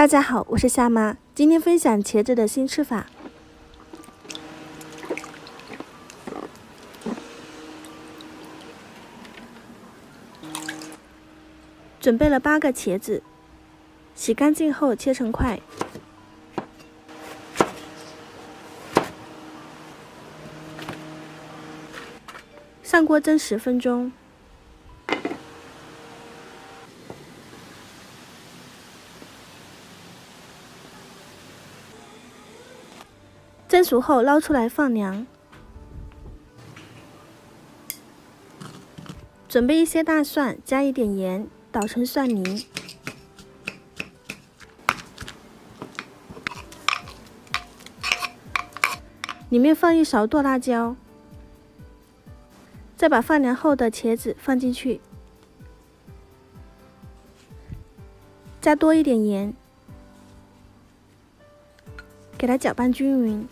大家好，我是夏妈，今天分享茄子的新吃法。准备了8个茄子，洗干净后切成块。上锅蒸10分钟。蒸熟后捞出来放凉。准备一些大蒜，加一点盐，捣成蒜泥。里面放1勺剁辣椒。再把放凉后的茄子放进去，加多一点盐，给它搅拌均匀。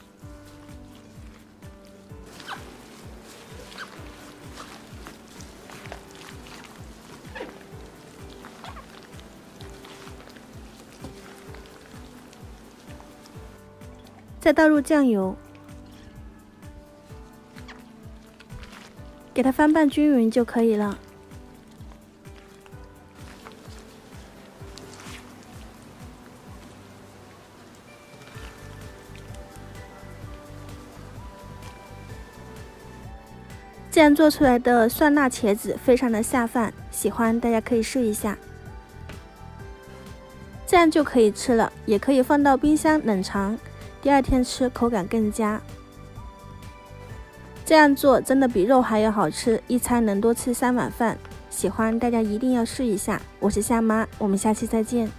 再倒入酱油，给它翻拌均匀就可以了。这样做出来的蒜辣茄子非常的下饭，喜欢大家可以试一下。这样就可以吃了，也可以放到冰箱冷藏，第2天吃口感更佳。这样做真的比肉还要好吃，一餐能多吃3碗饭。喜欢大家一定要试一下。我是夏妈，我们下期再见。